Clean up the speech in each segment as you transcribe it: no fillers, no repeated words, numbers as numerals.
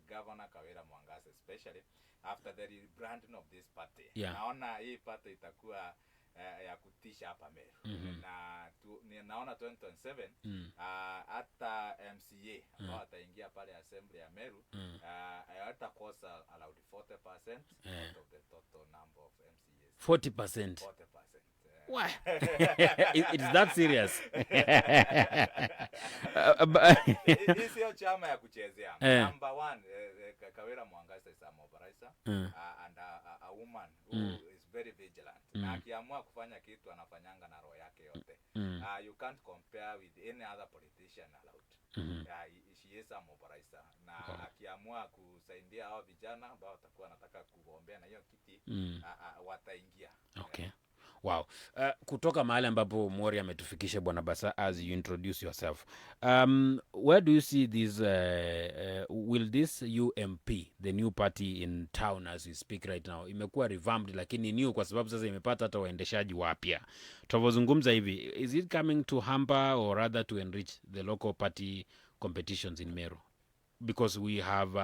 Governor Kawira Mwangaza, especially after the rebranding of this party. Naona hii party itakuwa ya kutisha hapa Meru. Na naona 2027 hata MCA ambao ataingia pale assembly ya Meru hatakosa allowed 40% out of the total number of MCAs. 40%. Why? It's that serious. This is chama ya kuchezea. Number 1, Kawira Mwangaza is a mobilizer and a woman who is very vigilant. Na akiamua kufanya kitu anafanyanga na roho yake yote. You can't compare with any other politician allowed. She is a mobilizer. Na akiamua kusaidia hao vijana ambao watakuwa wanataka kugombea na hiyo kiti wataingia. Okay. Wow. Kutoka mahali ambapo Mori ametufikisha Bwana Bursar, as you introduce yourself, where do you see this will this UMP, the new party in town as we speak right now, imekuwa revamped lakini new kwa sababu sasa imepata hata waendeshaji wapya. Tunazungumza hivi, is it coming to hamper or rather to enrich the local party competitions in Meru? Because we have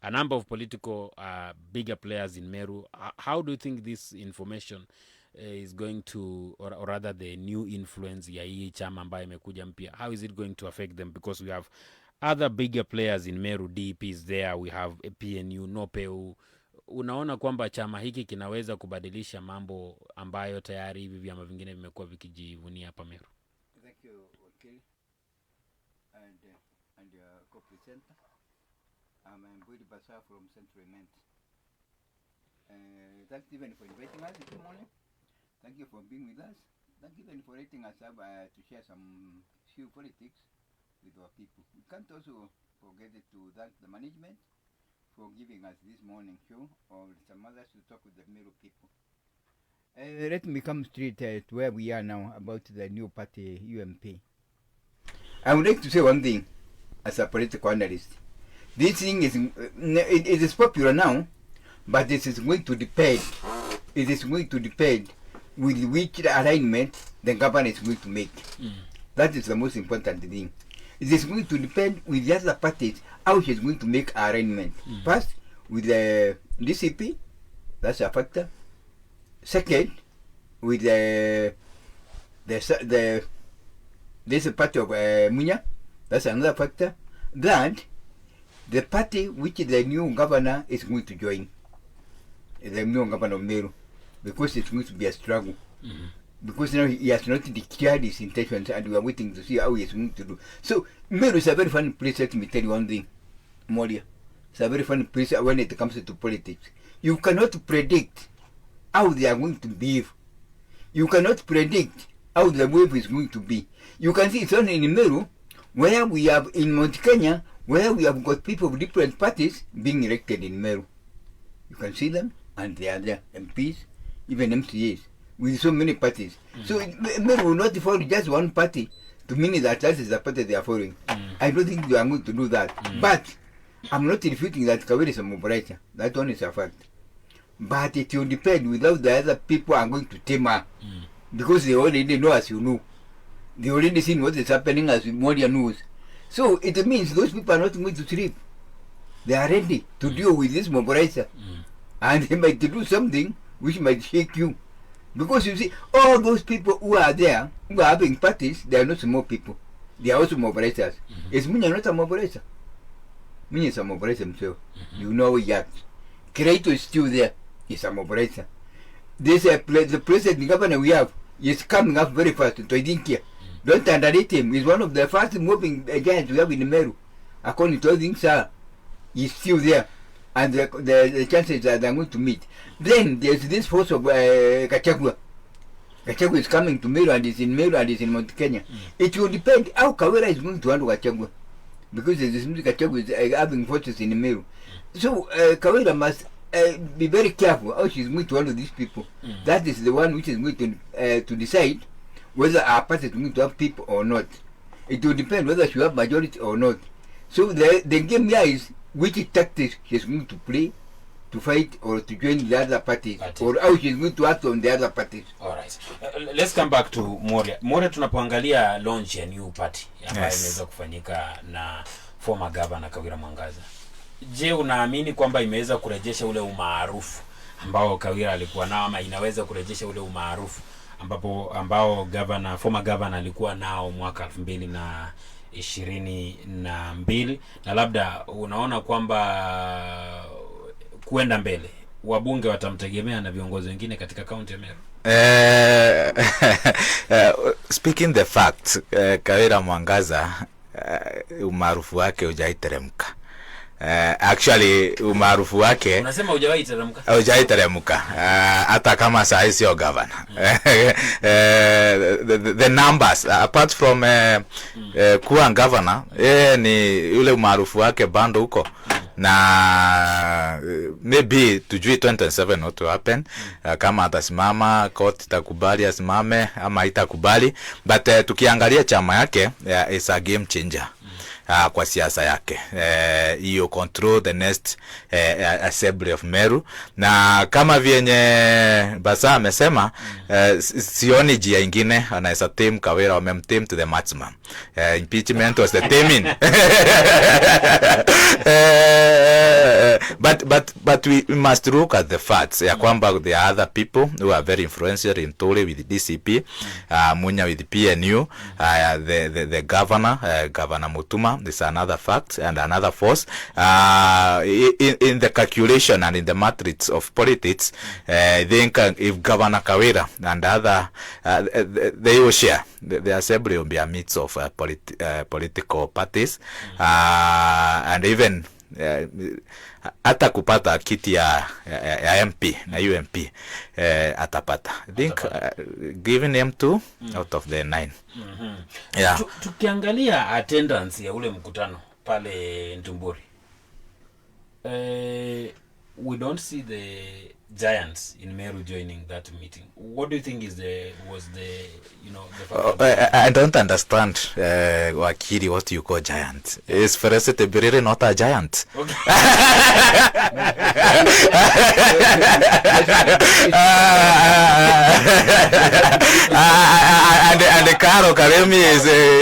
a number of political bigger players in Meru. How do you think this information is going to, or rather the new influence ya hii chama ambayo imekuja mpya, how is it going to affect them? Because we have other bigger players in Meru, DP is there, we have PNU, NOPEU. Unaona kwamba chama hiki kinaweza kubadilisha mambo ambayo tayari hivi vyama vingine vimekuwa vikijivunia hapa Meru? Thank you, Wakili, and your co-presenter. I'm Mbwiri Bursar from Central Ment. Thanks even for inviting us this morning. Thank you for being with us. Thank you for letting us have to share some few politics with our people. We can't also forget to thank the management for giving us this morning show, or some others to talk with the Meru people. Let me come straight to where we are now about the new party UMP. I would like to say one thing as a political analyst. This thing is it is popular now, but this is going to depend. It is going to depend with which alignment the government is going to make. That is the most important thing. It is going to depend with the other parties how she is going to make arrangement. First, with the DCP, that's a factor. Second, with this party of Munya, that's another factor. That the party which the new governor is going to join, the new governor of Meru, because it's going to be a struggle. Because now he has not declared his intentions and we are waiting to see how he is going to do. So Meru is a very fun place. Let me tell you one thing, Moria. It's a very fun place when it comes to politics. You cannot predict how they are going to behave. You cannot predict how the wave is going to be. You can see it's only in Meru, where we have in Mount Kenya, where we have got people of different parties being elected in Meru. You can see them, and they are there, MPs, even MCAs, with so many parties. So Meru will not follow just one party to mean that that is the party they are following. I don't think they are going to do that. But I'm not refuting that Kawira is a mobilizer. That one is a fact. But it will depend without the other people are going to tame her. Because they already know, as you know. They already seen what is happening as Moria knows. So it means those people are not going to sleep. They are ready to deal with this mobilizer. And they might do something which might shake you. Because you see, all those people who are there, who are having parties, they are not small people. They are also mobilizers. Is Munya not a mobilizer? Munya is a mobilizer himself. You know yet. Creator is still there. He's a mobilizer. This the president governor we have is coming up very fast. So I think here. Don't underrate him. He's one of the fast moving giants we have in Meru. According to all things, he's still there. And the chances that they're going to meet. Then there's this force of Gachagua. Gachagua is coming to Meru and is in Meru and is in Mount Kenya. It will depend how Kawira is going to handle Gachagua. Because Gachagua is having forces in Meru. So Kawira must be very careful how she's going to handle these people. That is the one which is going to decide whether our party is going to have people or not. It will depend whether she have majority or not. So the game here is which tactics she's going to play to fight or to join the other parties, or how she's going to act on the other parties. All right. Let's come back to Moria. Moria, tunapoangalia launch ya new party ambayo imeweza kufanyika na former governor Kawira Mwangaza. Je, unaamini kwamba imeweza kurejesha ule umaarufu ambao Kawira alikuwa nao, ama inaweza kurejesha ule umaarufu ambao former governor alikuwa nao mwaka 2022, na labda unaona kwamba kuenda mbele wabunge watamtegemea na viongozi wengine katika kaunti ya Meru? Speaking the fact, Kawira Mwangaza umaarufu wake hujaiteremka. Actually umaarufu wake unasema hujaiteremka? Hujaiteremka. Hata kama saa hizi sio governor. The numbers apart from kuwa governor, ni yule umaarufu wake bando huko. Na maybe tujui 27 what will happen, kama atasimama court itakubali asimame ama itakubali, but tukiangalia chama yake is a game changer kwa siasa yake. You control the next assembly of Meru, na kama vyenye Bursar amesema, sioni njia ingine anaweza team Kawira, wamemteam to the maximum. Impeachment was the teaming. But we must look at the facts. Ya kwamba there are other people who are very influential in Tole with the DCP, Munya with the PNU, the governor, Governor Mutuma is another fact and another force. In the calculation and in the matrix of politics, I think if Governor Kawira and other, they will share. The assembly will be a mix of political parties, and even hata kupata kiti ya MP na UMP atapata. I think giving him 2 out of the 9. Yeah. Tukiangalia attendance ya ule mkutano pale Mbwiri, we don't see the giants in Meru joining that meeting. What do you think was the I don't understand, Wakili, what you call giant. Is Felicity Biriri not a giant? Okay. And the Karo Karemi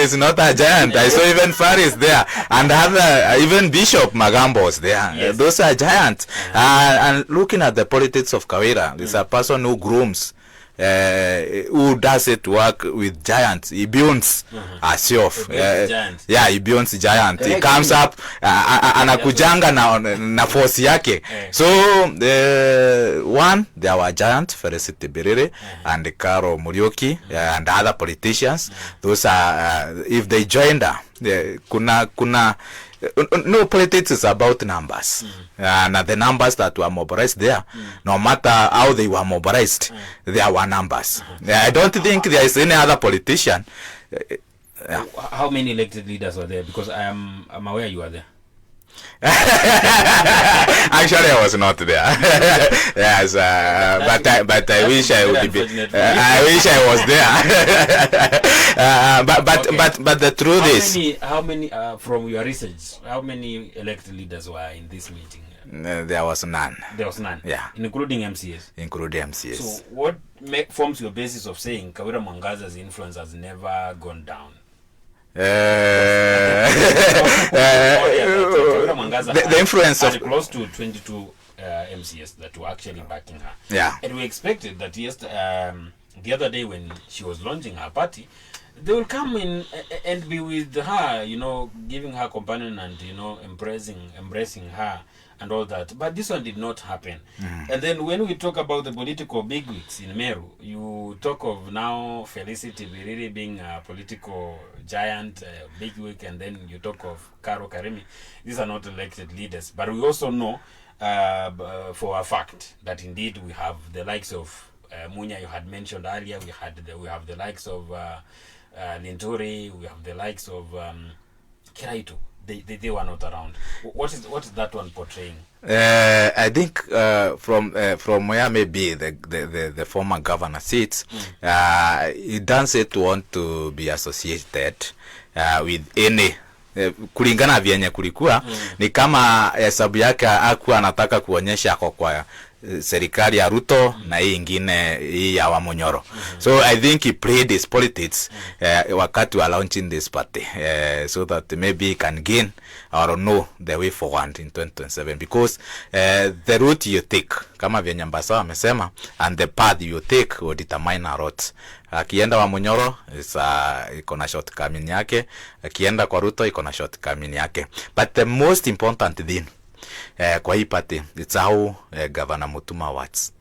is not a giant. I saw even Faris there, and other, even Bishop Magambo was there. Yes. Those are giants. And looking at the politics of Kawira, there's a person who grooms, who does it work with giants. He builds herself. Yeah, he builds giant. He comes up, anakujanga na force yake. So one, there were giants, Felicity Biriri and Karo Murioki, and other politicians. Those are, if they joined her, kuna no, politics is about numbers. And the numbers that were mobilized there, no matter how they were mobilized, there were numbers. I don't think there is any other politician. How many elected leaders were there? Because I'm aware you are there. Actually, I was not there. Yes, but I wish I would be. I wish I was there. But the truth is, how many from your research, how many elected leaders were in this meeting? There was none. There was none. Yeah, including MCS. Including MCS. So, what forms your basis of saying Kawira Mwangaza's influence has never gone down? The influence of close to 22 MCS that were actually backing her. Yeah, and we expected that the other day when she was launching her party, they will come in and be with her, giving her companion and embracing her and all that. But this one did not happen. And then when we talk about the political bigwigs in Meru, you talk of now Felicity Biriri being a political giant, bigwig, and then you talk of Karo Karemi. These are not elected leaders. But we also know for a fact that indeed we have the likes of Munya, you had mentioned earlier. We have the likes of Linturi. We have the likes of Kiraitu. They were not around. What is that one portraying? I think from where maybe the former governor sits, he doesn't want to be associated with any kulingana vyenye kulikuwa ni kama hesabu yake hakuwa anataka kuonyesha kwa serikali ya Ruto na hii ingine hii ya Wamunyoro. So I think he played his politics wakati wa launching this party so that maybe he can gain or know the way forward in 2027 because the route you take kama vyenye Mbasa amesema and the path you take will determine a lot. Akienda Wamunyoro iko na shortcoming yake, akienda kwa Ruto iko na shortcoming yake, but the most important thing kwa hii party it's how Governor Mutuma works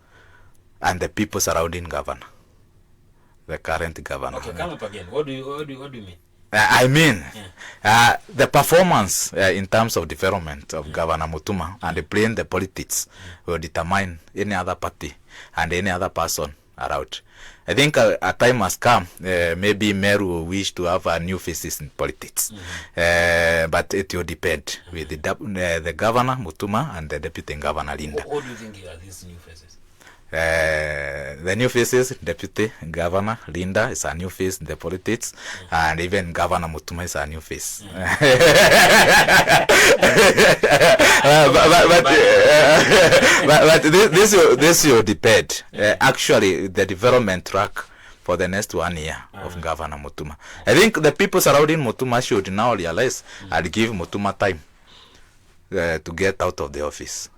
and the people surrounding governor, the current governor. Okay, come up again. What do you mean? I mean, the performance in terms of development of Governor Mutuma and playing the politics will determine any other party and any other person around. I think a time has come, maybe Meru will wish to have a new faces in politics, but it will depend with the governor Mutuma and the deputy governor Linda. What do you think are these new faces? The new faces, deputy governor Linda is a new face in the politics, and even Governor Mutuma is a new face. But this will depend. Actually, the development track for the next 1 year of Governor Mutuma. I think the people surrounding Mutuma should now realize and give Mutuma time to get out of the office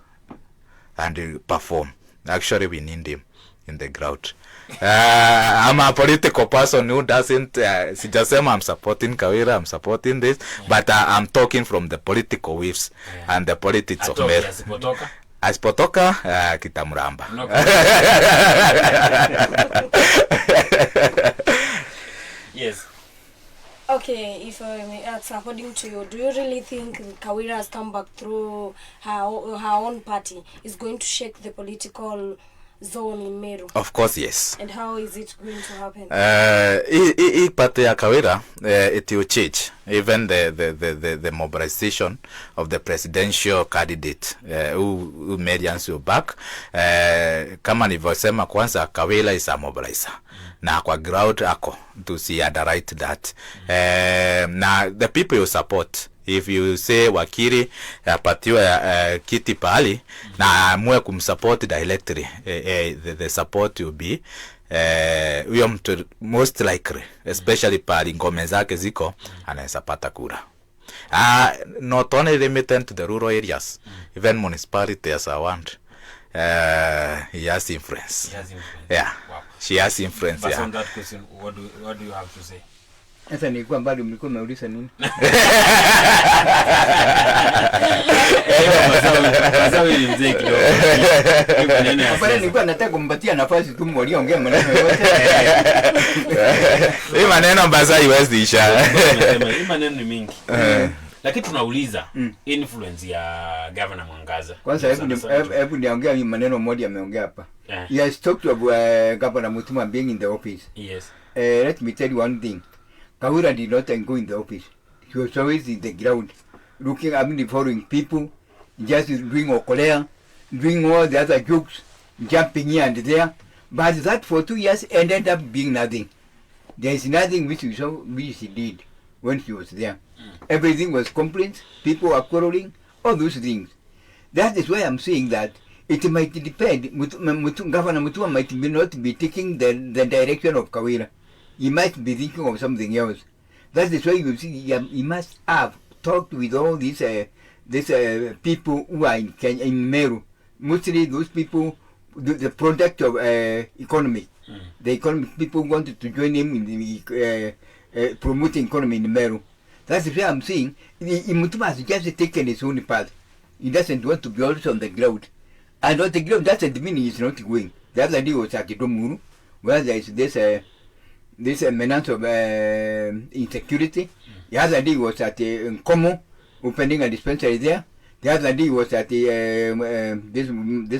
and perform. Actually, we need him in the ground. I'm a political person who doesn't sijasema I'm supporting Kawira, I'm supporting this, but I'm talking from the political waves and the politics of Meru. Asipotoka kitamramba. Yes. Okay, if I may ask, according to you, do you really think Kawira has come back through her own party is going to shake the political zone in Meru? Of course, yes. And how is it going to happen? Party ya Kawira, it will change. Even the mobilization of the presidential candidate who made answer back. Kama nilivyosema kwanza, Kawira is a mobilizer. Na kwa ground ako to see underwrite that. Na the people you support, if you say Wakili apatiwa kiti pahali na amue kumsupport directly, the support will be huyo mtu most likely, especially pali ngome zake ziko, anaweza pata kura. Not only limited to the rural areas, even municipalities around. He has influence. Yeah. Wow. She has influence. But yeah. on that question, what do you have to say? Sasa nilikuwa bado mlikuwa mnauliza nini? Hapana, nilikuwa nataka kumpatia nafasi tu mliongea maneno yote. Hii maneno Mbasa iwezi isha. Hii maneno ni mingi. Lakini tunauliza influence ya Governor Mwangaza. Kwanza hebu niongea hii maneno moja ameongea hapa. He has talked of Governor Mutuma being in the office. Yes. Let me tell you one thing. Kawira did not go in the office. He was always in the ground, looking at the following people, just doing okolea, doing all the other jokes, jumping here and there. But that for 2 years ended up being nothing. There is nothing which he did when he was there. Everything was complaints, people were quarreling, all those things. That is why I'm saying that it might depend. Governor Mutuma might not be taking the direction of Kawira. He might be thinking of something else. That is why you see he must have talked with all these people who are in Meru. Mostly those people, the product of economy. The economic people wanted to join him in the promoting economy in Meru. That's why I'm saying Mutuma has just taken his own path. He doesn't want to be also on the ground. And on the ground doesn't mean he's not going. The other day was at Domuru, where there is this menace of insecurity. The other day was at Nkomo, opening a dispensary there. The other day was at this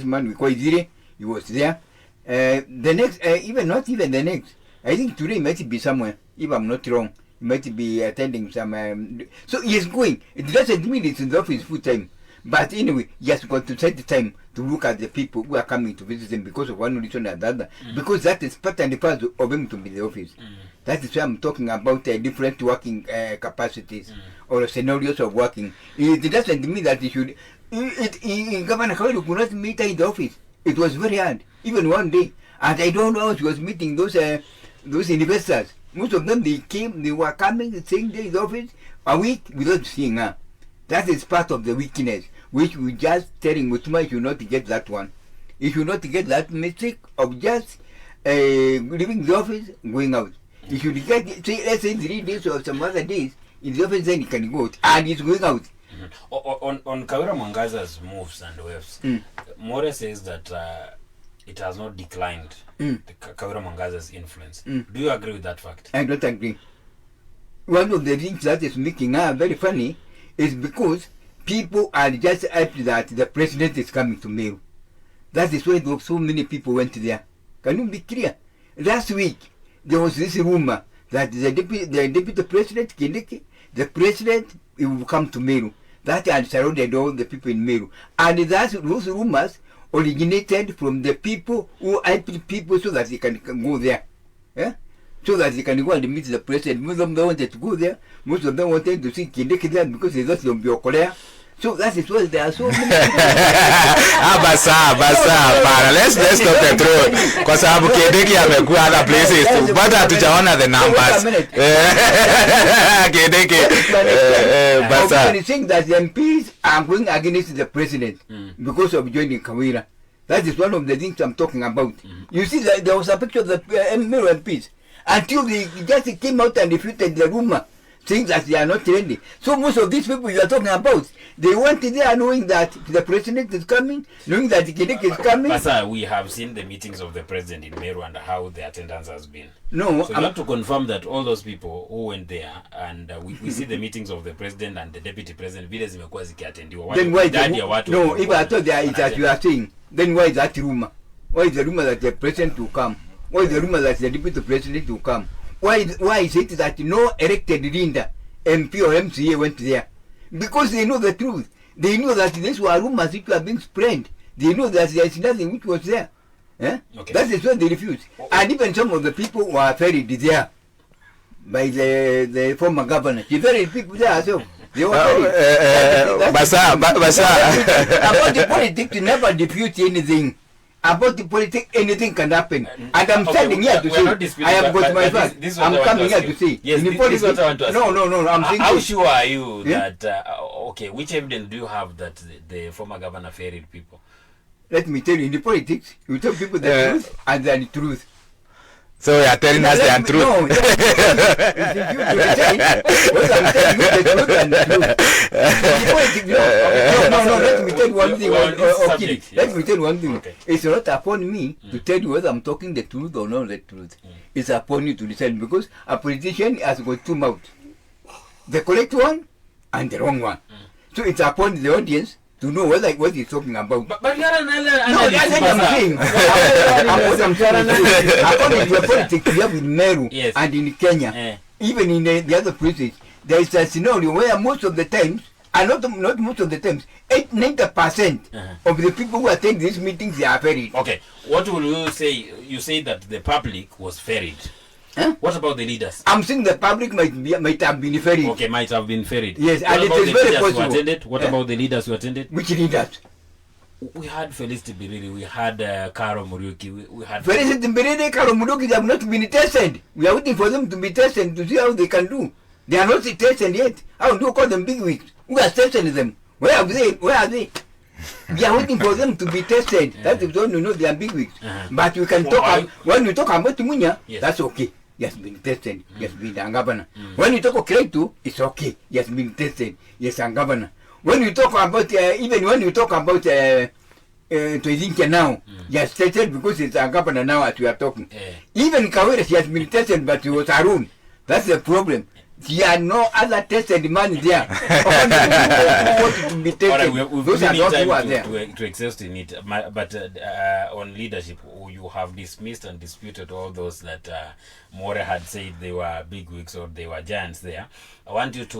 man we call Izire, he was there. The next, not even the next. I think today he might be somewhere, if I'm not wrong. He might be attending some. So he is going. It doesn't mean it's in the office full time. But anyway, he has got to take the time to look at the people who are coming to visit him because of one reason or the other. Because that is part and parcel of him to be in the office. That is why I'm talking about different working capacities or scenarios of working. It doesn't mean that he should. Governor Kawira could not meet her in the office. It was very hard. Even one day, and I don't know how she was meeting those investors. Most of them, they were coming the same day in the office, a week without seeing her. That is part of the weakness, which we just telling Mutuma, you should not get that one. You should not get that mistake of just leaving the office, going out. You should get, say, let's say 3 days or some other days in the office, then you can go out, and it's going out. On Kawira Mwangaza's moves and waves, More says that it has not declined Kawira Mwangaza's influence. Do you agree with that fact? I don't agree. One of the things that is making her very funny is because people are just happy that the president is coming to Meru. That is why so many people went there. Can you be clear? Last week, there was this rumor that the deputy president, Kindiki, the president, he will come to Meru. That had surrounded all the people in Meru. And those rumors originated from the people who hyped people so that they can go there. Yeah? So that they can go and meet the president. Most of them wanted to go there. Most of them wanted to see Kindiki there because they thought they would be Okolea. So that is why there are so many Basa, let's talk the truth. Because Kindiki amekuwa other places too. But hatujaona the numbers. Kindiki, Basa. I'm saying that the MPs are going against the president because of joining Kawira. That is one of the things I'm talking about. You see, that there was a picture of the Meru MPs until they just came out and refuted the rumor, saying that they are not ready. So most of these people you are talking about, they went there knowing that the president is coming, knowing that the Kindiki is coming. Sir, we have seen the meetings of the president in Meru and how the attendance has been. No, so you have to confirm that all those people who went there and we see the meetings of the president and the deputy president, vile zimekuwa zikiatendiwa. Then why no, if I thought there is that you are saying, then why is that rumor? Why is the rumor that the president will come? Why is the rumor that the deputy president will come? Why is it that no elected leader, MP or MCA went there? Because they know the truth. They know that these were rumors which were being spread. They know that there is nothing which was there. Eh? Okay. That is why they refused. And even some of the people were ferried there by the former governor. The ferried people there as well. They were ferried. Basa. About the politics, never defute anything. About the politics, anything can happen. And I'm standing here to say, I have got my fact. I'm coming here to say. Yes, this is what I want to ask. No, I'm saying. How sure are you that, okay, which evidence do you have that the former governor ferried people? Let me tell you, in the politics, you tell people the truth and the truth. So you are telling us the truth? No, no, let me tell you one thing. Let me tell you one thing. Okay. It's not upon me to tell you whether I'm talking the truth or not the truth. It's upon you to decide, because a politician has got two mouths. The correct one and the wrong one. So it's upon the audience to know what he's talking about. But you are an analyst. No, that's what I'm saying. I'm saying. According to the politics we have in Meru and in Kenya, even in the other places, there is a scenario where most of the times, and not most of the times, 90% of the people who attend these meetings, they are ferried. Okay, what will you say? You say that the public was ferried. Huh? What about the leaders? I'm saying the public might have been ferried. Okay, might have been ferried. Yes, and it is very possible. What about the leaders who attended? Which leaders? We had Felicity Biriri, we had Karo Muriuki, we had... Felicity Biriri, Karo Muriuki, they have not been tested. We are waiting for them to be tested to see how they can do. They are not tested yet. How do you call them big wigs? Who has tested them? Where are they? We are waiting for them to be tested. That is when you know they are big wigs. But we can talk, when we talk about Munya, that's okay. He has been tested. He has been a governor. When you talk of Kretu, it's okay. He has been tested. Yes, a governor. When you talk about, even when you talk about Toizinke now, he has tested because it's a governor now as we are talking. Even Kawira, she has been tested, but he was Arun. That's the problem. There are no other tested man there. To be tested. Right, those are not who are there. To exhaust in it. But on leadership, you have dismissed and disputed all those that More had said they were big wigs or they were giants there. I want you to...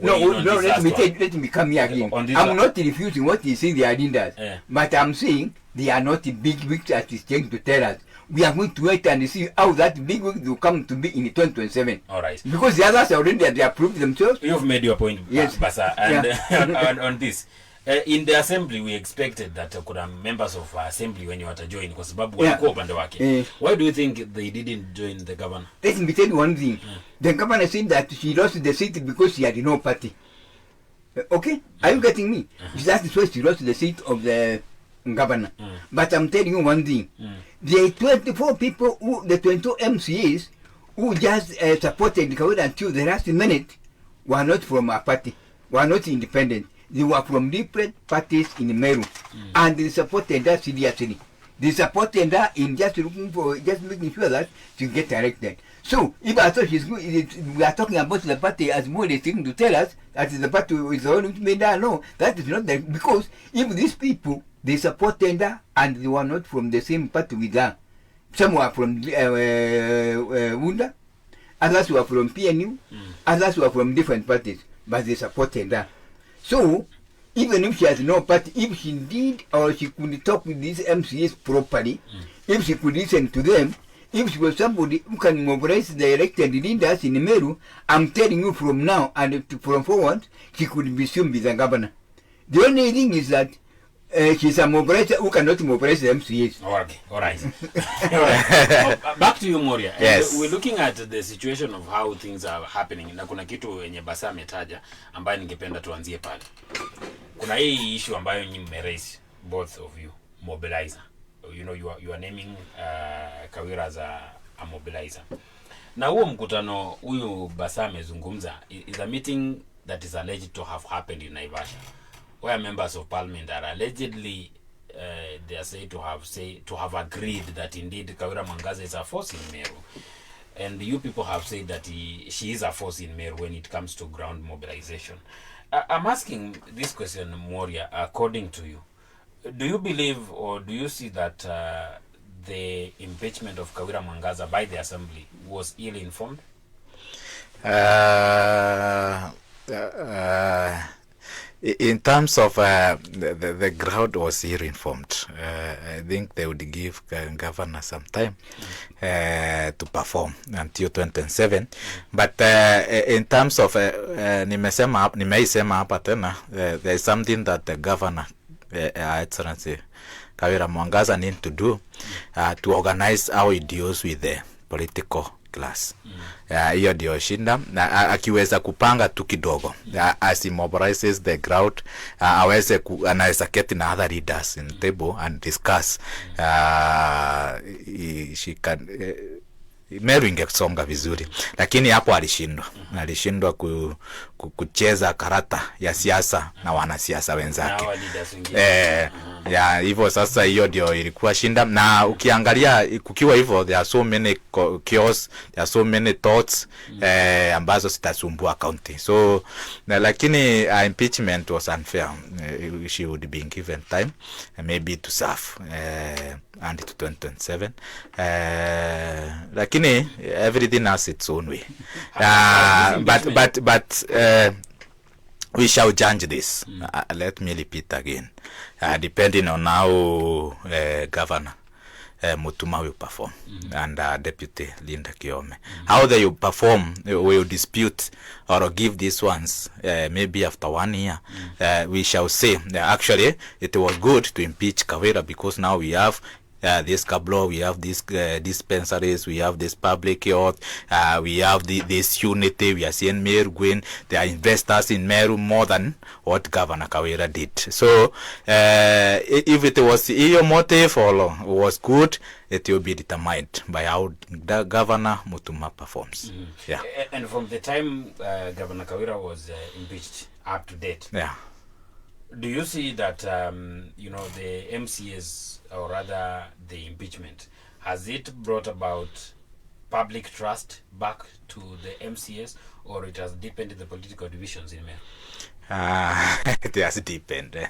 let me come here again. I'm not refusing what he said they are leaders. But I'm saying they are not big wigs as he's trying to tell us. We are going to wait and see how that big wig will come to be in 2027. All right. Because the others already they have proved themselves. You've made your point, yes. Basa. And on this, In the assembly we expected that kuna members of assembly when you watajoin kwa sababu walikuwa upande wake. Why do you think they didn't join the governor? Let me tell you one thing. The governor said that she lost the seat because she had no party. Okay? Are you getting me? That's why she lost the seat of the governor. But I'm telling you one thing. The 24 people, the 22 MCAs who just supported Kawira until the last minute were not from a party, were not independent. They were from different parties in Meru. And they supported her seriously. They supported her in just looking for, just making sure that she get elected. So, if I thought she's good, we are talking about the party as more a thing to tell us that the party is the one which made her. No, that is not that. Because if these people, they supported her and they were not from the same party with her. Some were from Wunda, others were from PNU, others were from different parties, but they supported her. So, even if she has no party, if she did or she could talk with these MCAs properly, if she could listen to them, if she was somebody who can mobilize the elected leaders in Meru, I'm telling you from now and from forward, she could be soon be the governor. The only thing is that she's a mobilizer who cannot mobilize the MCAs. Okay, all right. Back to you, Moria. Yes. We're looking at the situation of how things are happening. Na kuna kitu yenye Basa ametaja ambayo ningependa tuanzie pale. Kuna hii issue ambayo nyinyi mmeraise, both of you, mobilizer. You know, you are naming Kawira as a mobilizer. Na huo mkutano huyu Basa amezungumza is a meeting that is alleged to have happened in Naivasha, where members of parliament are allegedly they are said to have agreed that indeed Kawira Mwangaza is a force in Meru, and you people have said that she is a force in Meru when it comes to ground mobilization. I'm asking this question, Moria, according to you, do you believe or do you see that the impeachment of Kawira Mwangaza by the assembly was ill-informed? In terms of the crowd was ill-informed. I think they would give governor some time to perform until 2027. But in terms of nimeisema hapa tena, there is something that the governor, Excellency Kawira Mwangaza, need to do to organize how he deals with the political class. Hiyo ndio shinda, na akiweza kupanga tu kidogo as he mobilizes the crowd, anaweza get na other leaders in the table and discuss. She can Meru ingesonga vizuri, lakini hapo alishindwa kucheza karata ya siasa na wanasiasa wenzake. Hivyo sasa hiyo ndio ilikuwa shinda, na ukiangalia kukiwa hivyo, there are so many chaos, there are so many thoughts ambazo zitasumbua county. So lakini impeachment was unfair. She would be given time maybe to serve until 2027. Lakini everything has its own way. But we shall judge this. Let me repeat again. Depending on how Governor Mutuma will perform and Deputy Linda Kiome. How they will perform, will dispute or give these ones maybe after 1 year. We shall say actually it was good to impeach Kawira because now we have this Kablo, we have these dispensaries, we have this public health, we have this unity, we are seeing Meru going, there are investors in Meru more than what Governor Kawira did. So if it was your motive or was good, it will be determined by how the Governor Mutuma performs. Yeah. And from the time Governor Kawira was impeached up to date, do you see that the MCAs, or rather the impeachment, has it brought about public trust back to the MCAs, or it has deepened the political divisions in Meru? It has deepened.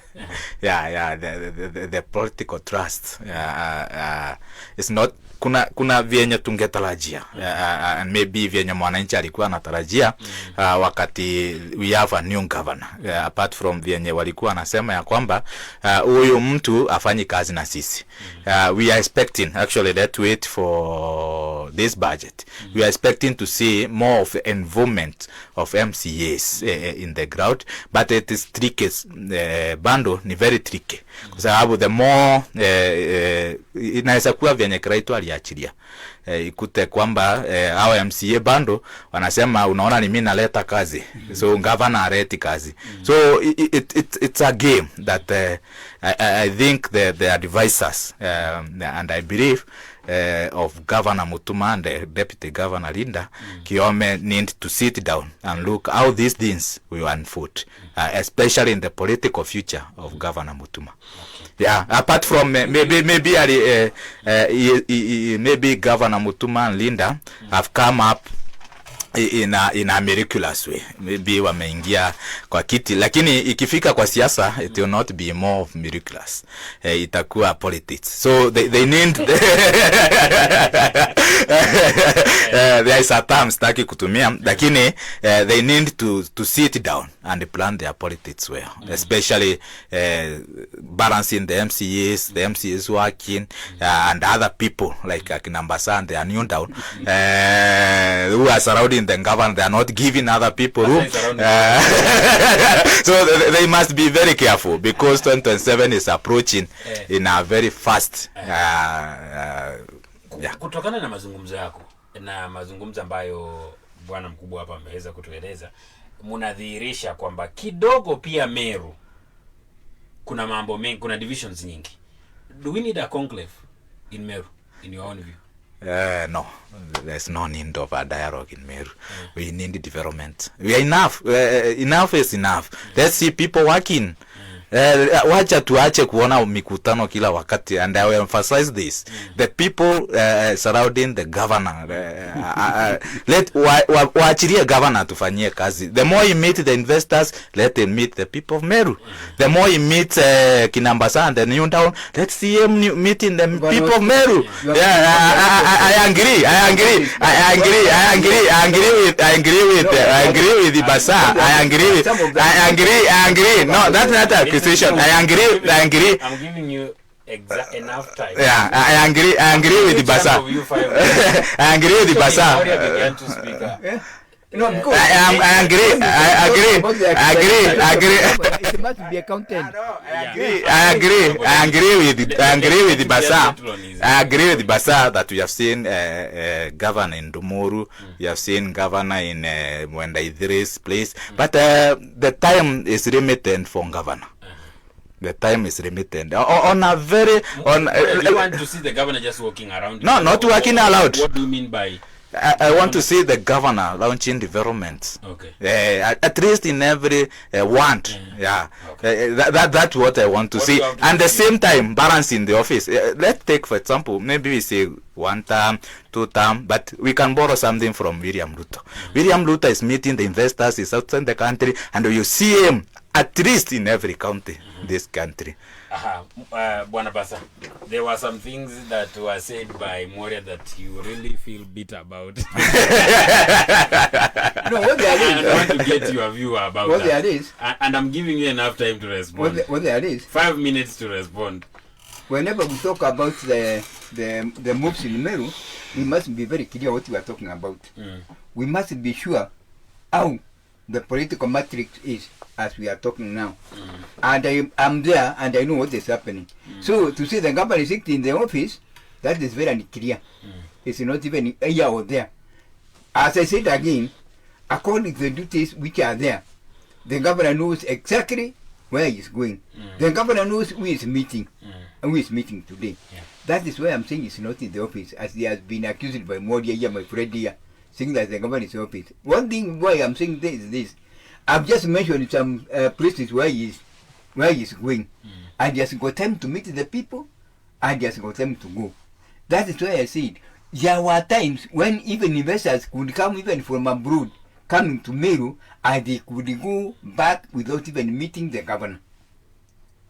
The political trust is not kuna vyenye tungetarajia and maybe vyenye mwananchi alikuwa anatarajia wakati we have a new governor, apart from vyenye walikuwa anasema ya kwamba huyu mtu afanyi kazi na sisi. We are expecting, actually let's wait for this budget, we are expecting to see more of the involvement of MCAs in the ground, but it is tricky. Bando ni very tricky kwa sababu the more inaweza kuwa vyenye Kraito aliachilia ikute kwamba hao MCA bando wanasema unaona ni mimi naleta kazi, so governor aleti kazi. So it's a game that I think the advisors and I believe of Governor Mutuma and the Deputy Governor Linda Kiome need to sit down and look how these things will unfold, especially in the political future of Governor Mutuma. Yeah, apart from maybe Governor Mutuma and Linda have come up in a miraculous way. Maybe wameingia kwa kiti, lakini ikifika kwa siasa it will not be more of miraculous. Itakuwa politics. So they need there is a term staki kutumia, lakini they need to sit down and plan their politics well, especially balancing the MCAs working and other people like Mbasa and they are new down who are surrounding the government. They are not giving other people room. So they must be very careful because 2027 is approaching in a very fast Kutokana na mazungumzo yako na mazungumzo ambayo bwana mkubwa hapa ameweza kutueleza, mnadhihirisha kwamba kidogo pia Meru kuna mambo mengi, kuna divisions nyingi. Do we need a conclave in Meru in your own view? No, there's no need of a dialogue in Meru. We need development. We are enough. Enough is enough. Let's see people working. Wacha tuache kuona mikutano kila wakati, and I will emphasize this. The people surrounding the governor, let waachilie governor tufanyie kazi. The more he meet the investors, let him meet the people of Meru. The more he meet Kinambasa and the new town, let's see him meeting the people of Meru. I agree with the Basa. I agree. No, that's not a accusation. I agree. I'm giving you enough time. Yeah, I agree with the Basa. I agree with the Basa. No, because I agree. It must be accounted. I agree with the Basa. I agree with the Basa that we have seen governor in Dumuru, we have seen governor in Mwenda Idris place, but the time is limited for governor. The time is limited on a very you want to see the governor just walking around? No, not walking around. What do you mean by? I want to see the governor launching developments. Okay. At least in every want. Yeah. Okay. That's what I want to see. And at the same time, balancing the office. Let's take, for example, maybe we say 1 term, 2 term, but we can borrow something from William Ruto. William Ruto is meeting the investors, is outside the country, and you see him at least in every county in this country. Bwana Basa, there were some things that were said by Moria that you really feel bitter about. No, what there is. I want to get your view about what that. There is. And I'm giving you enough time to respond. What there is. 5 minutes to respond. Whenever we talk about the moves in Meru, we must be very clear what we are talking about. We must be sure how the political matrix is as we are talking now. And I'm there and I know what is happening. So to say the government is sitting in the office, that is very unclear. It's not even here or there. As I said again, according to the duties which are there, the governor knows exactly where he is going. The governor knows who is meeting and who is meeting today. That is why I'm saying it's not in the office, as he has been accused by Moria here, my friend here, saying that the government is in the office. One thing why I'm saying this is this. I've just mentioned some places where he is going, and he has got time to meet the people, and he has got time to go. That is why I said there were times when even investors could come even from abroad, coming to Meru, and they could go back without even meeting the governor.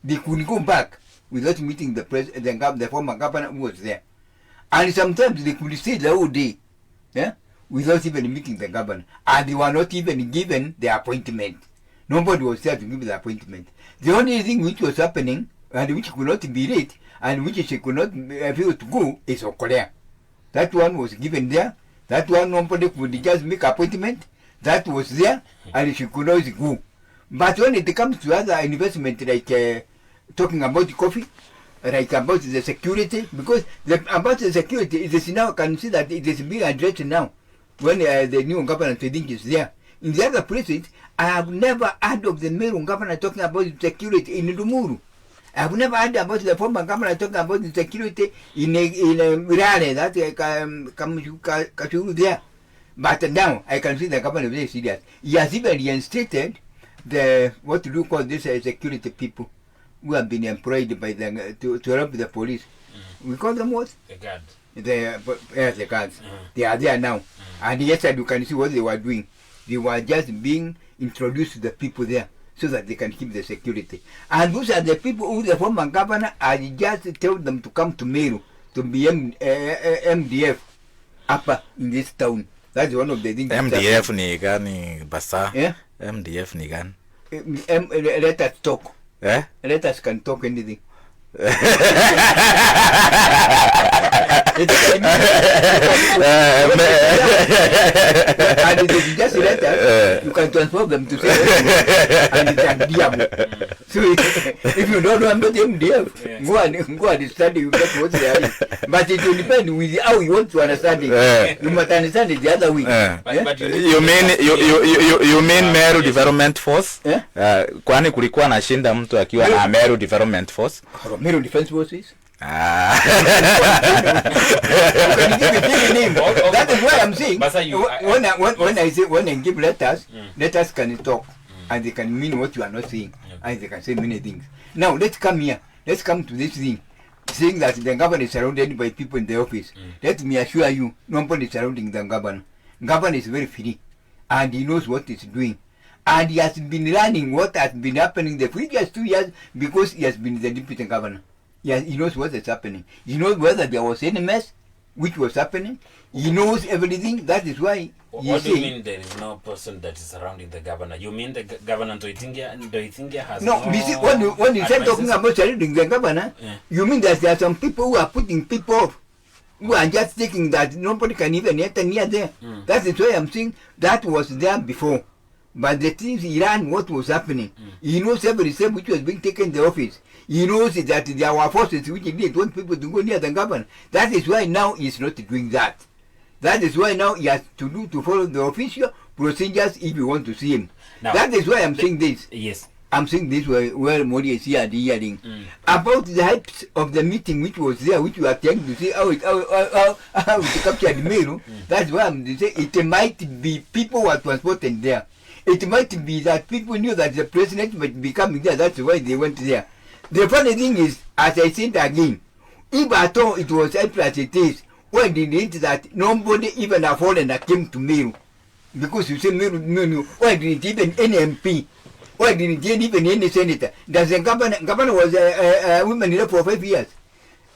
They could go back without meeting the former governor who was there, and sometimes they could stay the whole day, without even meeting the governor, and they were not even given the appointment. Nobody was there to give the appointment. The only thing which was happening, and which could not be read, and which she could not be able to go, is Okorea. That one was given there. That one nobody could just make appointment. That was there, and she could not go. But when it comes to other investment, like talking about coffee, like about the security, because about the security, it is now, can see that it is being addressed now when the new government I think is there. In the other places, I have never heard of the Meru governor talking about security in Lumuru. I have never heard about the former governor talking about the security in Mirare, that Kachuru there. But now I can see the government is very serious. He has even reinstated the what do you call this security people who have been employed by the to help the police. We call them what? The guard. The guards. They are there now. And yesterday you can see what they were doing. They were just being introduced to the people there so that they can keep the security. And those are the people who the former governor had just told them to come to Meru to be MDF upper in this town. That's one of the things. MDF ni gani Bursar? Yeah? MDF ni gani? Let us talk. Eh? Let us can talk anything. And if you just let us, you can transform them to say and it's a diable. So if you don't know about MDF, go and study, you get what they are. But it will depend with how you want to understand it. You must understand it the other way. But You mean Meru Development Force? Kwani kulikuwa na shinda mtu akiwa na Meru Development Force? Meru Defense Forces? Ah. That is why I'm saying when I give letters, letters can talk and they can mean what you are not saying, and they can say many things. Now let's come here. Let's come to this thing, saying that the governor is surrounded by people in the office. Let me assure you, nobody is surrounding the governor. Governor is very free, and he knows what he's doing. And he has been learning what has been happening the previous 2 years because he has been the deputy governor. He knows what is happening. He knows whether there was any mess which was happening. He knows everything. That is why. What do you mean there is no person that is surrounding the governor? You mean the governor Ndoitingia has no? When you say talking about surrounding the governor, you mean that there are some people who are putting people off, who are just thinking that nobody can even enter near there. That is why I'm saying that was there before. But the things he ran what was happening. He knows every step which was being taken in the office. He knows that there were forces which didn't want people to go near the governor. That is why now he's not doing that. That is why now he has to follow the official procedures if you want to see him. Now, that is why I'm saying this. Yes. I'm saying this where Modi is here hearing. About the hypes of the meeting which was there, which you are trying to see how it captured Meru. That's why I'm saying it might be people who are transported there. It might be that people knew that the president might be coming there. That's why they went there. The funny thing is, as I said again, if at all it was as it is, why did it that nobody even a foreigner came to Meru? Because you say Meru, why didn't even any MP? Why didn't even any senator? Does the governor was a woman there for 5 years.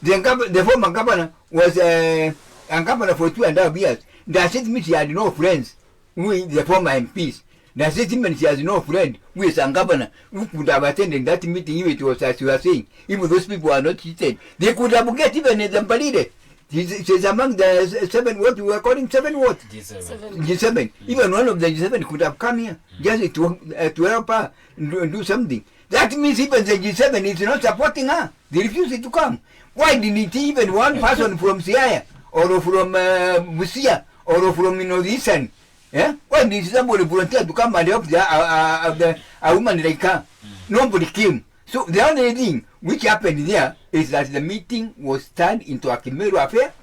The former governor was a governor for 2.5 years. Does it mean she had no friends with the former MPs? Does it mean she has no friend who is a governor who could have attended that meeting if it was as you are saying? If those people are not cheated, they could have get even the Zambalide. She's among the 7, what we were calling 7 what? G7. Even one of the G7 could have come here just to help her do something. That means even the G7 is not supporting her. They refuse to come. Why didn't even one person from Siaya or from Busia or from the Eastern? Yeah? Why did somebody volunteer to come and help a woman like her? Nobody came. So the only thing which happened there is that the meeting was turned into a Meru affair.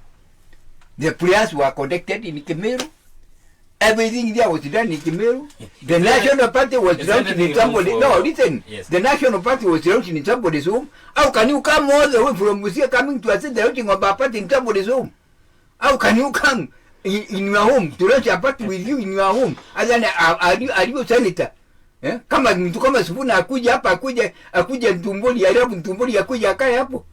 The prayers were conducted in Meru. Everything there was done in Meru. The National Party was launching in somebody. No, listen. Yes. The National Party was launching in somebody's home. How can you come all the way from Busia coming to assist the launching of a party in somebody's home? How can you come in your home to launch a party with you in your home? And then are you senator? Eh? Kama mtu kama Sifuna akuja hapa akuja Ntumbuli ya rabu Ntumbuli akuja akae hapo.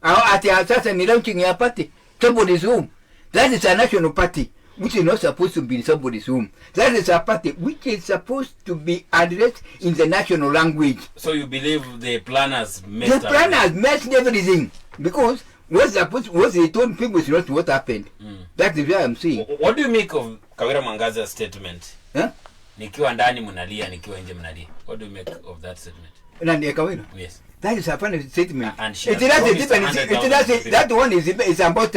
Ati sasa ni launching ya party somebody's home. That is a national party which is not supposed to be in somebody's home. That is a party which is supposed to be addressed in the national language. So you believe the planners messed up? The planners messed everything because what they told people is not what happened. That is what I'm saying. What do you make of Kawira Mwangaza's statement? Huh? nikiwa ndani mnalia, nikiwa nje mnalia. What do you make of that statement? Nani Kawira? Yes. That is a funny statement. It does that one is about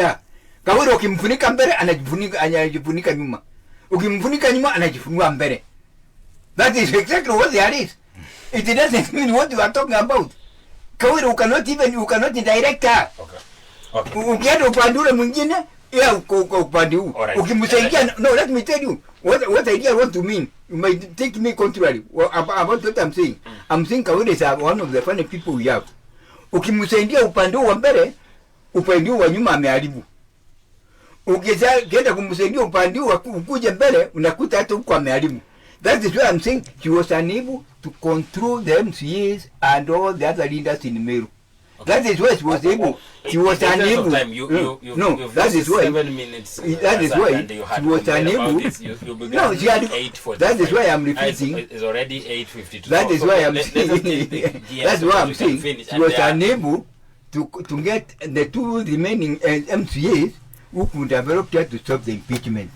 Kawira ukimfunika mbele anajifunika nyuma. Ukimfunika nyuma anajifunua mbele. That is exactly what there is. It doesn't mean what you are talking about. Kawira you cannot direct her. Okay. Ukienda upande ule mwingine ya upande huu. Ukimsaidia no, let me tell you what idea want to mean. You might take me contrary about what I'm saying. I'm saying Kawira is one of the funny people we have. Ukimsaidia upande wa mbele, upande wa nyuma ameharibu. Ukienda kumsaidia upande wa kuja mbele, unakuta hata huko ameharibu. That is why I'm saying he was unable to control the MCAs and all the other leaders in Meru. Okay. That is why he was able. He was unable. No, that is why. 7 minutes. That is why he was unable. No, that is why I'm repeating. It's already 8:52. That is why I'm saying. That's why I'm saying he was unable to get the 2 remaining MCAs who could have helped to stop the impeachment.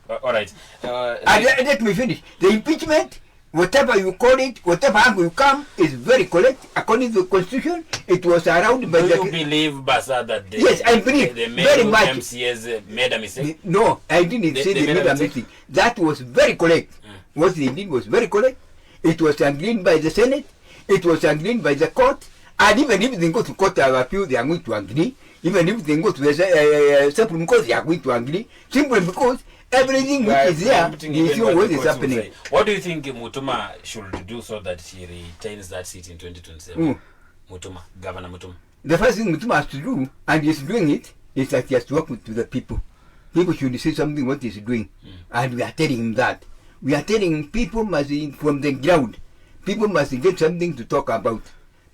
All right. Let me finish. The impeachment, whatever you call it, whatever angle you come, is very correct. According to the Constitution, it was around by Do you believe, Bursar, that yes, I believe the very much. MCAs made a mistake? No, I didn't say they made a mistake. That was very correct. What they did was very correct. It was agreed by the Senate. It was agreed by the court. And even if they go to court of appeal, they are going to agree. Even if they go to the Supreme Court, they are going to agree. Simply because everything which is there, they see what is happening. What do you think Mutuma should do so that he retains that seat in 2027? Mutuma, Governor Mutuma. The first thing Mutuma has to do, and he's doing it, is that he has to work to the people. People should say something what he's doing. And we are telling him that. We are telling him people must, from the ground, people must get something to talk about.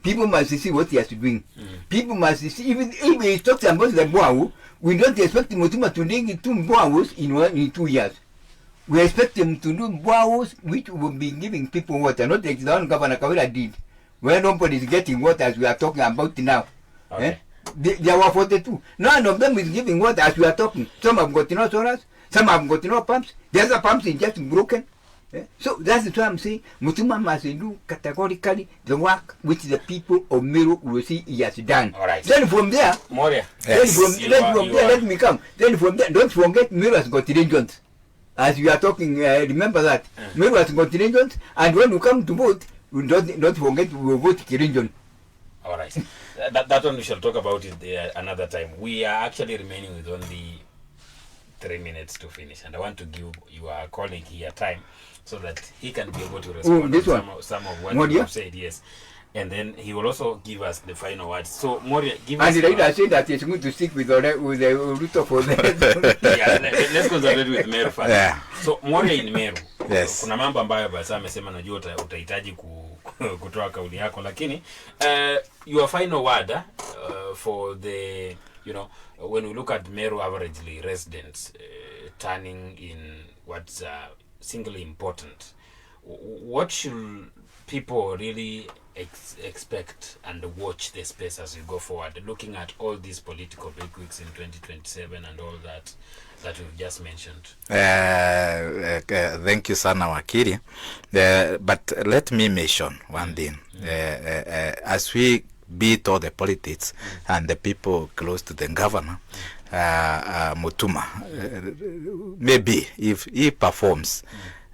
People must see what he is doing. People must see, even if he talks about the Boao, we don't expect Mutuma to dig 2 Boaos in 2 years. We expect him to do Boaos which will be giving people water, not like the one Governor Kawira did, where nobody is getting water as we are talking about now. Okay. There were 42. None of them is giving water as we are talking. Some have got no solars, some have got no pumps, the other pumps is just broken. So that's what I'm saying. Mutuma must do categorically the work which the people of Meru will see he has done. All right. Then from there, Moria. Let me come. Then from there, don't forget Meru has got regions. As we are talking, remember that. Meru has got regions, and when you come to vote, don't forget we will vote region. All right. That one we shall talk about it another time. We are actually remaining with only 3 minutes to finish, and I want to give your colleague here time so that he can be able to respond to some of what you have said. Yes, and then he will also give us the final words. So Moria, give us. And I said that he's going to stick with the root of the. Yeah, let's concentrate with Meru first. Yeah. So Moria in Meru. Yes. Kuna mambo ambayo Bursar amesema najua utahitaji kutoa kauli yako, lakini your final word for the, you know, when we look at Meru averagely residents turning in what's singly important, what should people really expect and watch the space as we go forward, looking at all these political bigwigs in 2027 and all that we've just mentioned? Thank you, Sana Wakili. But let me mention one thing. As we beat all the politics and the people close to the governor, Mutuma, maybe if he performs,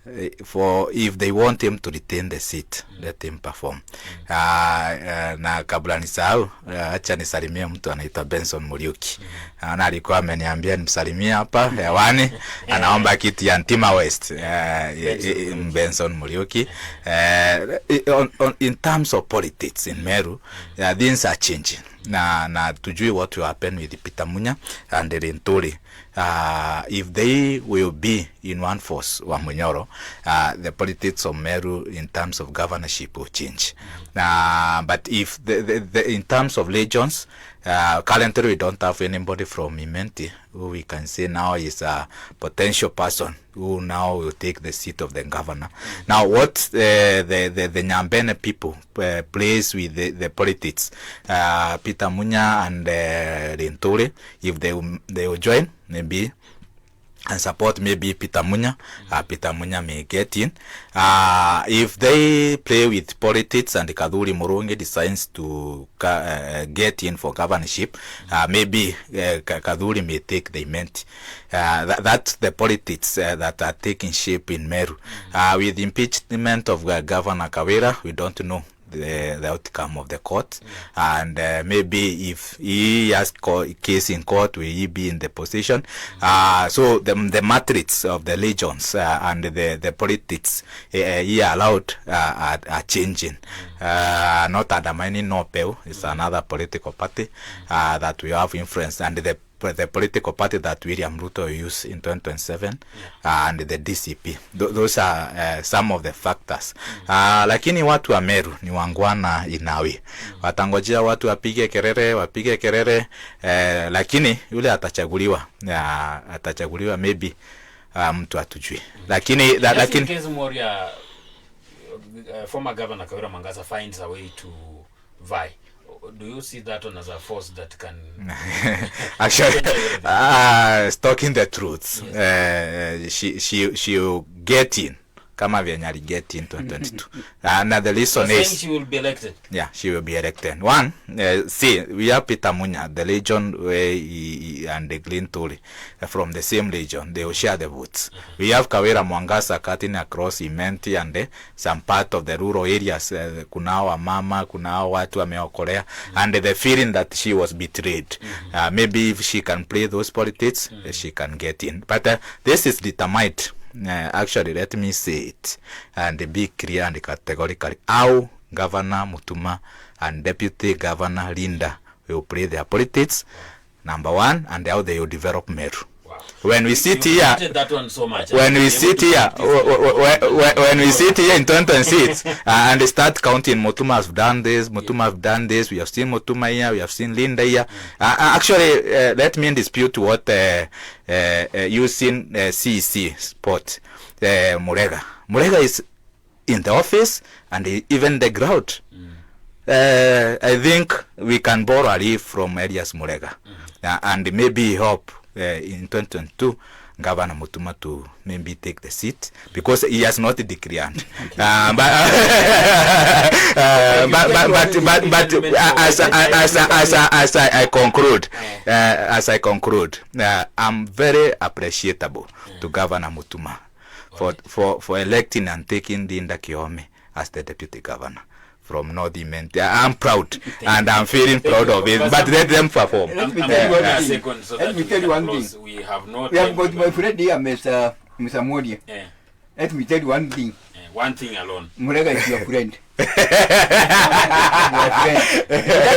if they want him to retain the seat, let him perform. Na kabla nisahau, acha nisalimie mtu anaitwa Benson Muriuki. Na alikuwa ameniambia nimsalimie hapa hewani, anaomba kiti ya Ntima West. Benson Muriuki. In terms of politics in Meru, things are changing. Na tujui what will happen with Peter Munya and Rinturi. If they will be in one force, Wamunyoro, the politics of Meru in terms of governorship will change. But if in terms of legions, currently we don't have anybody from Imenti who we can say now is a potential person who now will take the seat of the governor. Now, what the Nyambene people plays with the politics, Peter Munya and Rinturi, if they will join, maybe and support maybe Peter Munya. Peter Munya may get in. If they play with politics and Kaduri Murungi decides to get in for governorship, maybe Kaduri may take the immense. That's the politics that are taking shape in Meru. With the impeachment of Governor Kawira, we don't know the outcome of the court, and maybe if he has case in court, will he be in the position? So the matrix of the legions and the politics he allowed are changing. Not undermining NOPEU is another political party that we have influence, and the political party that William Ruto used in 2027 and the DCP. Those are some of the factors. Lakini watu wa Meru ni wangwana inawi. Watangojea watu wapige kerere, lakini yule atachaguliwa maybe mtu atujui. Lakini case Moria, former governor Kawira Mangasa finds a way to vie. Do you see that one as a force that can actually talking the truth? Yes. She'll get in. Kama vyenye get in 2022. And the reason is she will be elected. Yeah, she will be elected. One, see, we have Peter Munya, the legion and the Green Tuli from the same legion. They will share the votes. We have Kawira Mwangasa cutting across Imenti and some part of the rural areas. Kunao mama, kunao watu wameokolea, and the feeling that she was betrayed. Maybe if she can play those politics, she can get in. But this is determined. Actually, let me say it and be clear and categorically how Governor Mutuma and Deputy Governor Linda will play their politics, number one, and how they will develop Meru. Wow. When we sit here, that one so much. When we sit here in 2006 and start counting, Mutuma has done this, Mutuma have done this, we have seen Mutuma here, we have seen Linda here. Actually, let me dispute what you seen CEC spot Murega is in the office and even the ground. I think we can borrow a leaf from Elias Murega and maybe hope in 2022 Governor Mutuma to maybe take the seat because he has not declared. But as I conclude, I'm very appreciable to Governor Mutuma for electing and taking Linda Kiome as the deputy governor from North Imenti. I'm proud and I'm feeling proud of it. But let them perform. Let me tell you one thing. We have got my friend here, Mr. Modi. Let me tell you one thing. One thing alone. Murega is your friend. That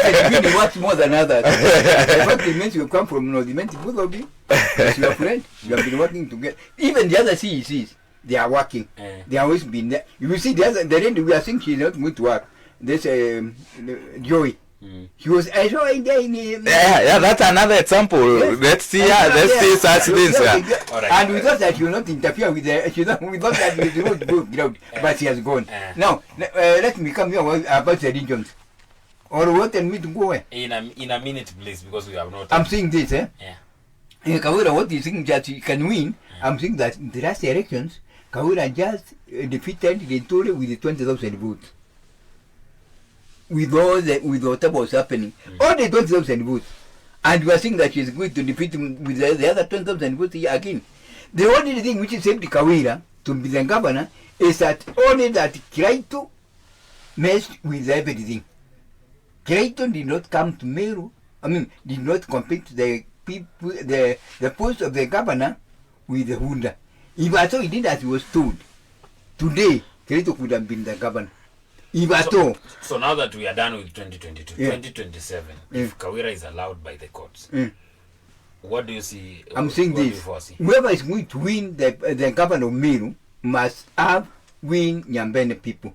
is really much more than others. The fact means you come from North Imenti, both of you. It's your friend. You have been working together. Even the other CECs, they are working. They have always been there. You see, the end we are saying she's not going to work. This Joey. He was showing there in yeah, that's another example. Let's see such things. Right. And we thought that you will not interfere with we thought that you will not go ground, but she has gone. Now, let me come here about the regions. Or what and me to go where? In a minute, please, because we have no time. I'm saying this, In Kawira, what do you think that he can win? I'm saying that in the last elections, Kawira just defeated Lintore with 20,000 votes. With whatever was happening. Only 20,000 votes. And we are saying that she is going to defeat him with the other 20,000 votes here again. The only thing which is saved Kawira to be the governor is that only that Kiraito messed with everything. Kiraito did not come to Meru, did not compete the people, the post of the governor with the Hunda. If I saw he did as he was told, today Kiraito could have been the governor. So now that we are done with 2022, 2027, if Kawira is allowed by the courts, what do you see? I'm saying this. Whoever is going to win the governor of Meru must win Nyambene people.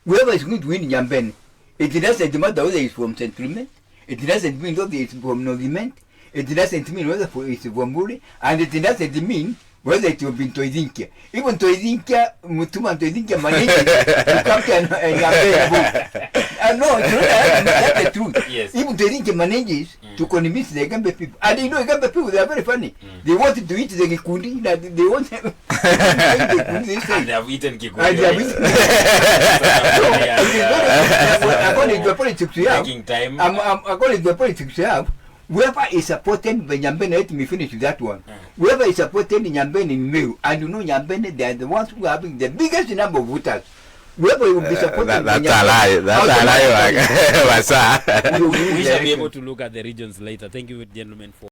Whoever is going to win Nyambene, it doesn't matter whether it's from Centralment, it doesn't mean whether it's from Northiment, it doesn't mean whether it's from Mbwiri, and it doesn't mean whether it will be Toidinkia. Even Toidinkia, Mutuma Toidinkia managed to come to Nyambene. No, that's the truth. Yes. If the rich manages to convince the Gambia people, and you know Gambia people, they are very funny. They wanted to eat the Gikundi, that they want to eat the Gikundi, And they have eaten Kikundi. and they have eaten. According to the politics we have, Taking time. according to the politics we have, whoever is supporting the Nyambene, let me finish that one. Whoever is supporting the Nyambene in Meru, and you know Nyambene, they are the ones who are having the biggest number of voters. Whoever will be supporting That's a lie. That's a lie, Bursar. We shall be able to look at the regions later. Thank you, gentlemen, for